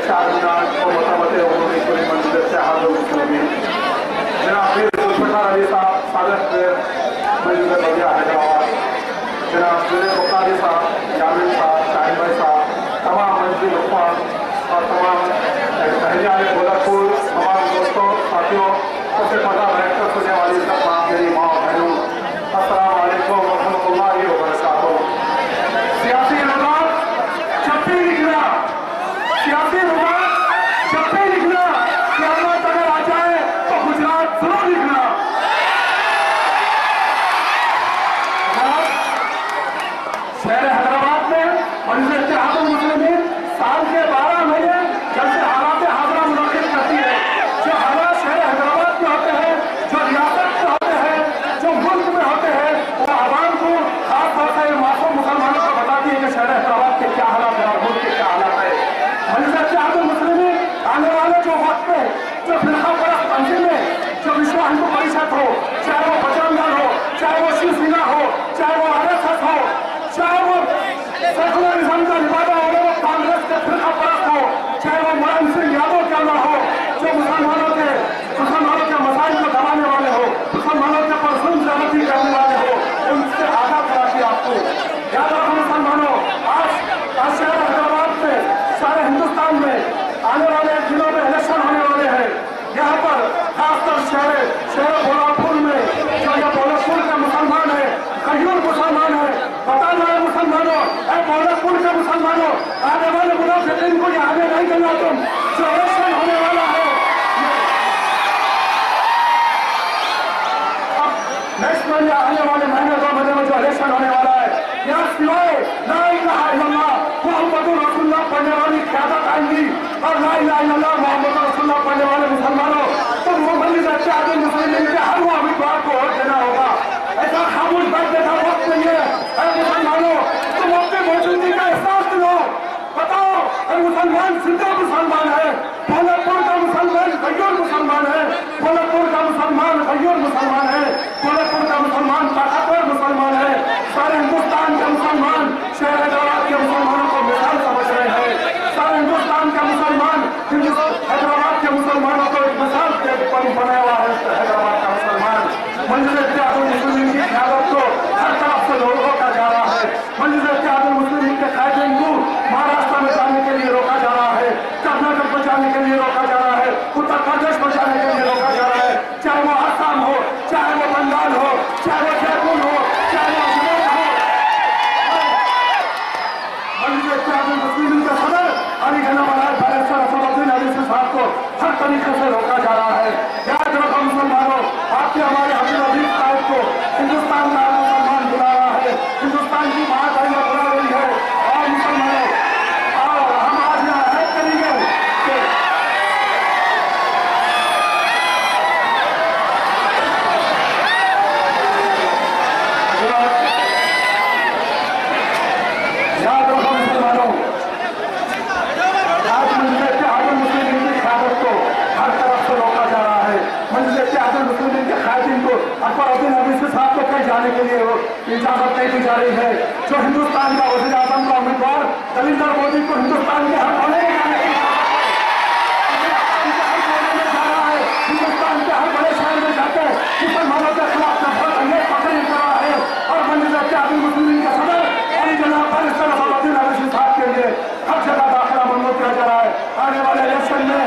शाहजहां को मतवते उन्होंने पूरी मंजिल से हाजिर मुस्लिमीन जनाब पीर जुल्फिकार अली साहब सादक मंजिल बलिया हैदराबाद, जनाब जुले बुखारी साहब, जामिल साहब, शाहिद भाई साहब, तमाम मंजिल उफान और तमाम अहलियान गोरखपुर, तमाम दोस्तों साथियों सबसे पता बैठकर सुनने वाली सब मेरी माँ बहनों, अस्सलाम वालेकुम रहमतुल्लाहि व बरकातहू। सियासी रुकावट जब भी निकला, सियासी रुकावट जब भी निकला, क़यामत अगर आ जाए तो गुजरात जरूर निकला। शहर हैदराबाद में मंजिल इत्तेहादुल मुस्लिमीन साल के 12 महीने जब से हालात हाज़िरा मुनक़िद करती है। जो हालात शहर हैदराबाद में होते हैं, जो रियासत में होते हैं, जो मुल्क में होते हैं, वो आवाम को खास तौर से मासूम मुसलमानों को बताती है कि शहर हैदराबाद के क्या हालात है और मुल्क के क्या हालात है। मंजिल इत्तेहादुल मुस्लिमीन आने वाले जो वक्त में जो फिरका परस्त तंजीमें, जो विश्व हिंदू परिषद हो, चाहे वो बजरंग दल हो, चाहे वो शिवसेना हो, चाहे वो RSS हो, चाहे वो सेकुलरिज्म का निभाता हो, वो कांग्रेस के फिरका परस्त हो, चाहे वो मुलायम सिंह यादव के अंदर हो, जो मुसलमानों के मसाइल को दबाने वाले हो, मुसलमानों के पर जुल्म ज्यादती करने वाले हो, उनसे आगाह कराती आपको। याद रखो मुसलमानों, आज शहर हैदराबाद में, सारे हिंदुस्तान में आने वाले दिनों में इलेक्शन होने वाले हैं। यहाँ पर खासकर शहर भोलापुर में जो ये भोलापुर के मुसलमान है, कईयों मुसलमान है, बता रहे मुसलमानों, भोलापुर के मुसलमानों, आने वाले मुनाफिकीन को ये आगे नहीं करना तुम, जो इलेक्शन होने वाला है नेक्स्ट महीने, आने वाले महीने 2 महीने में जो इलेक्शन होने वाला है, यहाँ सिवाय ला इलाहा इल्लल्लाह मुहम्मदुर रसूलुल्लाह पढ़ने वाली क़यादत आएंगी और ला इलाहा इल्लल्लाह मुहम्मदुर रसूलुल्लाह पढ़ने वाले मुसलमानों, तुम मंजिल इत्तेहादुल मुस्लिमीन के हर वो उम्मीदवार को वोट देना होगा। ऐसा खामोश बैठने का वक्त नहीं है। मुसलमानों, तुम अपनी मौजूदगी का एहसास दिलाओ, बताओ मुसलमान जिंदा मुसलमान है, भोलापुर का मुसलमान गैर मुसलमान है, भोलापुर का मुसलमान गैर मुसलमान है, भोलापुर का मुसलमान ताकतवर मुसलमान है। सारे हिंदुस्तान के मुसलमान शहर हैदराबाद के मुसलमानों को मिसाल समझ रहे हैं। सारे हिंदुस्तान के मुसलमान हैदराबाद के मुसलमानों को एक मिसाल बनाया हुआ है। हैदराबाद का मुसलमान मंजिल इत्तेहादुल मुस्लिमीन की क़यादत को हर तरफ से रोका जा रहा है। मंजिल इत्तेहादुल मुस्लिमीन के कायदीन को महाराष्ट्र में जाने के लिए रोका जा रहा है, कर्नाटक में जाने के लिए रोका जा रहा है, उत्तर प्रदेश में जाने के लिए रोका जा रहा है, चाहे वो आसाम हो, चाहे वो बंगाल हो, चाहे वो जयपुर हो, चाहे वो अजमेर हो। मंजिल इत्तेहादुल मुस्लिमीन के सदर अली जनाब बैरिस्टर असदुद्दीन अवैसी साहब को हर तरीके से रोका जा रहा है। याद रखो मुसलमानों, आपके हमारे अब्दुल अजीज साहब को हिंदुस्तान का मुसलमान बुला रहा है, हिंदुस्तान की महाकारियां बुला रही है। और मुसलमानों, और हम आज यहाँ ऐड करेंगे कि याद रखो मुसलमानों, आज मंजिल इत्तेहादुल मुस्लिमीन की क़यादत को हर तरफ से रोका जा रहा है। मंजिल इत्तेहादुल मुस्लिमीन के कायदीन को असदुद्दीन अवैसी साहब को कहीं जाने के लिए इजाजत नहीं दी जा रही है। जो हिंदुस्तान का वज़ीर आज़म का उम्मीदवार नरेंद्र मोदी को हिंदुस्तान के हर कोने में जाने की जा रहा है, हिंदुस्तान के हर बड़े शहर में जाकर मुसलमानों के खिलाफ अनेक पकड़ कर रहा है। और मंजिल इत्तेहादुल मुस्लिमीन के सदर अली जनाब बैरिस्टर असदुद्दीन अवैसी साहब के लिए हर जगह दाखिला ममनू किया जा रहा है। आने वाले इलेक्शन में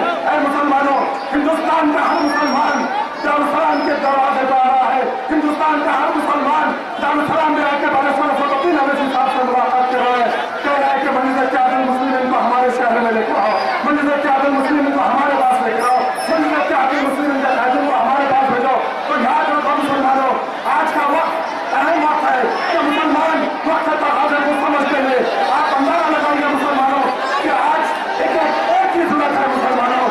मुसलमानों, हिंदुस्तान का हर मुसलमान दारुसलाम के दरवाजे पर आ रहा है। हिंदुस्तान का हर मुसलमान दारुसलाम में आकर बैरिस्टर असदुद्दीन अवैसी साहब से मुलाकात कर रहा है, कह रहा है कि मंजिल इत्तेहादुल मुस्लिमीन को हमारे शहर में लेकर आओ, मंजिल इत्तेहादुल मुस्लिमीन को हमारे पास लेकर आओ, मंजिल इत्तेहादुल मुस्लिमीन के कायदीन को हमारे पास भेजो। तो याद रखो मुसलमानों, आज का वक्त अहम वक्त है कि मुसलमान वक्त तकाज़े को समझते हुए आप अंदाजा लगाइए मुसलमानों कि आज एक की जरूरत है। मुसलमानों,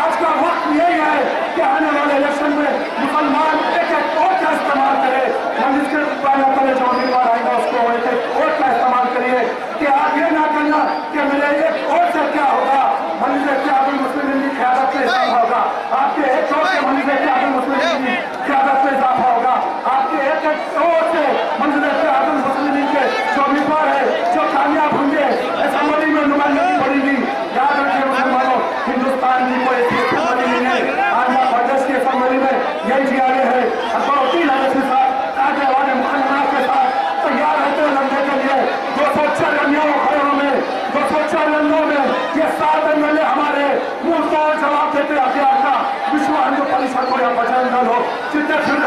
आज का वक्त यही है कि आने वाले इलेक्शन में मुसलमान एक वोट का इस्तेमाल करे। हम इसके पहले जो उम्मीदवार आएगा उसको एक वोट का इस्तेमाल करिए कि आप ये ना करना कि मेरे एक वोट से क्या होगा, मंजिल इत्तेहादुल मुस्लिमीन की क़यादत में इजाफा होगा। आपके एक वोट से मंजिल इत्तेहादुल मुस्लिमीन की क़यादत में इजाफा होगा। आपके एक वोट से मंजिल इत्तेहादुल मुस्लिमीन के जो उम्मीदवार है जो कामयाब होंगे असेंबली में नुमाइंदगी बढ़ेगी। याद रखिए मुसलमानों, 7 MLA हमारे मुंह तोड़ जवाब देते हथियार का विश्व हिंदू परिषद को या बजरंग दल हो, जितने फिर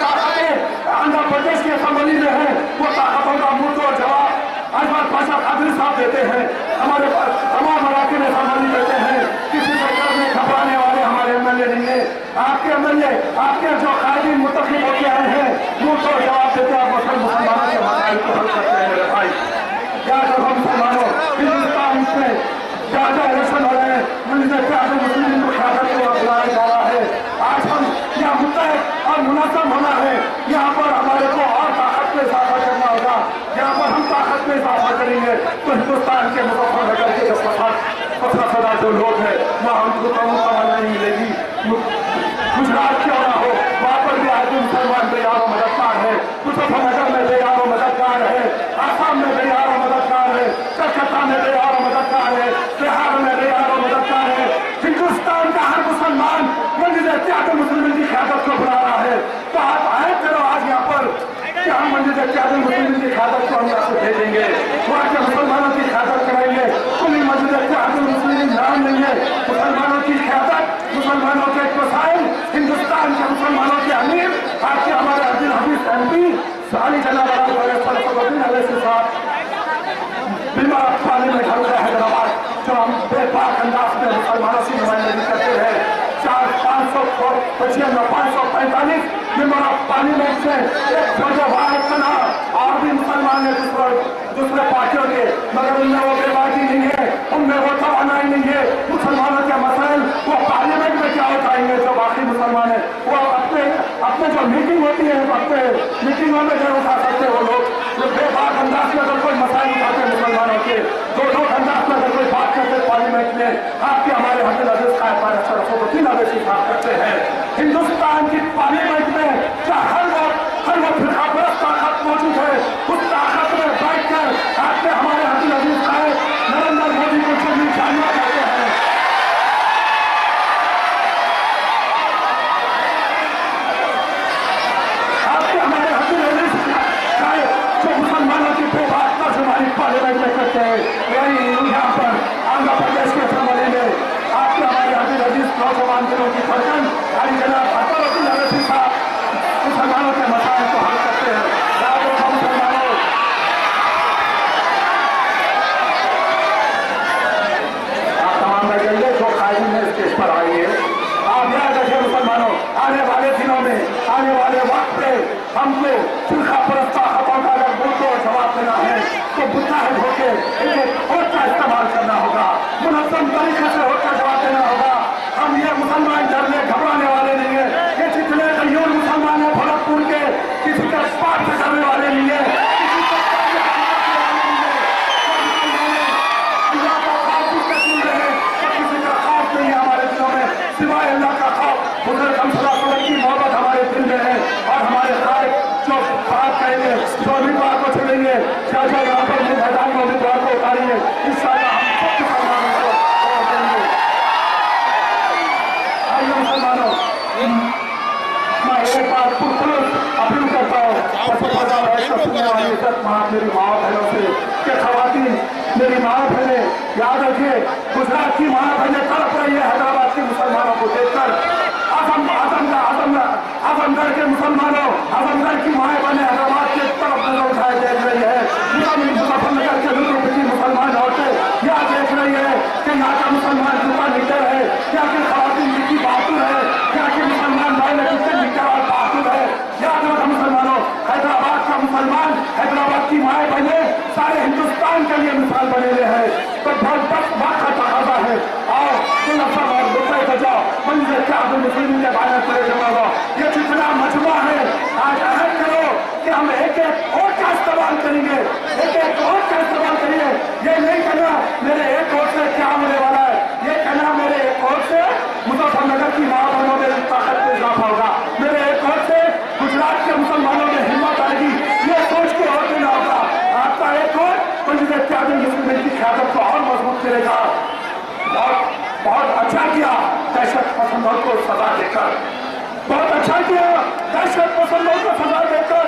ताकतें आंध्र प्रदेश के असम्बली में है, वो ताकतों का मुंह तोड़ जवाब अजमल पाशा कादरी साहब देते हैं। हमारे तमाम इलाके में असम्बली देते हैं। किसी प्रकार में घबराने वाले हमारे MLA नहीं है। आपके MLA आपके जो कायदीन मुतफिक होके आए हैं, मुंह तोड़ जवाब देते हैं, मुसलमानों के मसाइल को हल करते हैं। मेरे भाई, क्या जब हम मुसलमानों हिंदुस्तान में क्या इलेक्शन हो रहे हैं, मुस्लिम को ख्याल को बुलाया जा रहा है। आज हम यहाँ मुतहद और मुनासब होना है। यहाँ पर हमारे को और ताकत में इजाफा करना होगा। यहाँ पर हम ताकत में इजाफा करेंगे तो हिंदुस्तान के मुजफ्फरनगर के जो पसरा जो लोग हैं वहाँ हमको तमन्ना नहीं मिलेगी। गुजरात क्यों ना हो, वहाँ पर भी आज मुसलमान तैयार और मददगार है। मुजफ्फरनगर में तैयार और मददगार है, आसाम में तैयार और मददगार है, कलकत्ता में तैयार और मददगार है, बिहार में तैयार और मददगार है। हिंदुस्तान का हर मुसलमान मुस्लिम की क़यादत को बुला रहा है। तो आप आए करो आज यहाँ पर कि हम मुस्लिम की क़यादत को हम यहाँ से भेजेंगे, वहाँ के मुसलमानों की क़यादत कराएंगे। खुली मुस्लिम नाम नहीं है, मुसलमानों की क़यादत, मुसलमानों के मसाइल, हिंदुस्तान के मुसलमानों के अमीर आपके हमारे अब्दुल हफीज MP साली जनाब साहब बीमा पानी में घर है हैदराबाद, जो हम बेबाक अंदाज में मुसलमानों की नुमाइंदगी करते हैं। 545 मेंबर ऑफ पार्लियामेंट से एक और भी मुसलमान है दूसरे पार्टियों के, मगर उनमें वो बेबाकी नहीं है, उनमें वो तवानाई नहीं है। मुसलमानों के मसाइल वो पार्लियामेंट में क्या उठाएंगे? जो बाकी मुसलमान है वो अपने जो मीटिंग होती है अपने मीटिंगों में नहीं उठा सकते। वो लोग जो बेबाक अंदाज में अगर कोई मसाइल उठाते हैं मुसलमानों के, दो अंदाज में अगर कोई बात करते पार्लियामेंट में, आपके हमारे अब्दुल हफीज साहब करते हैं। हिंदुस्तान की पार्लियामेंट में क्या हर वो फिरकापरस्त ताकत मौजूद है? उस ताकत में बैठकर आपने हमारे अब्दुल हफीज साहब नरेंद्र मोदी को जो निशानियां देते हैं, आपके हमारे अब्दुल हफीज साहब जो मुसलमानों की बेबाक हमारी पार्लियामेंट में करते हैं, यही यहाँ पर आंध्र प्रदेश के असम्बली में आपके हमारे अब्दुल हफीज नौजवान दिनों की धड़कन अली जनाब अब्दुल हफीज साहब मुसलमानों के मसाइल को हल करते हैं। मुसलमानों आप तमाम एजेंडे जो कायदे में स्टेज पर आई है, आप याद रखिए मुसलमानों, आने वाले दिनों में, आने वाले वक्त पे हमको फिरका परस्त ताकतों का अगर मुद्दों जवाब देना है तो मुत्तहिद होकर एक वोट का इस्तेमाल करना होगा, मुनज़्ज़म तरीके से वोट का जवाब देना होगा। हम ये मुसलमान डरने घबराने वाले नहीं है। ये जितने कईयों मुसलमान है भरतपुर के, किसी का पाठ से डरने वाले नहीं है, अल्लाह का खौफ उसके दिल में है, किसी का खौफ नहीं है हमारे दिलों में सिवाय अल्लाह का खौफ। हुज़ूर सल्लल्लाहु की मोहब्बत हमारे दिल में है और हमारे खाए जो बात करेंगे, जो उम्मीदवार को चलेंगे, क्या यहाँ पर मैदान में उम्मीदवार को उतारेंगे, इंशाअल्लाह हम सब मुसलमानों को देंगे। आइए मुसलमानों, मैं एक बार अपील करता हूँ मेरी माँ बहनों से कि खवातीन, मेरी माँ बहने याद रखिए, गुजरात की माँ बहने तड़प रही है हैदराबाद के मुसलमानों को देखकर। आजमगढ़ के मुसलमानों, आजमगढ़ की माए बहने हैदराबाद की तरफ नजर उठाए देख रही है। मुजफ्फरनगर के लुटू मुसलमान औरतें यह देख रही है कि यहाँ का मुसलमान कितना लीडर है, यहाँ की खवातीन कितनी बहादुर है, यहाँ के मुसलमान भाई कितने लीडर और बहादुर है। याद रखो मुसलमानों, हैदराबाद का मुसलमान, हैदराबाद की माए बहने सारे हिंदुस्तान के लिए मिसाल बने हुए हैं। तो बहुत बात का तकाजा है और रुपए बचाओ मंदिर क्या मुस्लिम के बारे में जमा, ये जितना मजबा है आज अहद करो कि हम एक वोट का इस्तेमाल करेंगे, एक वोट का इस्तेमाल करिए। ये नहीं कहना मेरे एक वोट से क्या होने वाला है, ये कहना मेरे एक वोट से मुजफ्फरनगर की माँ बहनों में ताकत में इजाफा होगा, मेरे एक वोट से गुजरात के मुसलमानों में हिम्मत आएगी, ये सोच के वोट देना होगा। आपका एक वोट मुस्लिम की क़यादत को और मजबूत करेगा। बहुत अच्छा किया दहशत पसंदों को सजा देकर, बहुत अच्छा किया दहशत पसंदों को सजा देकर।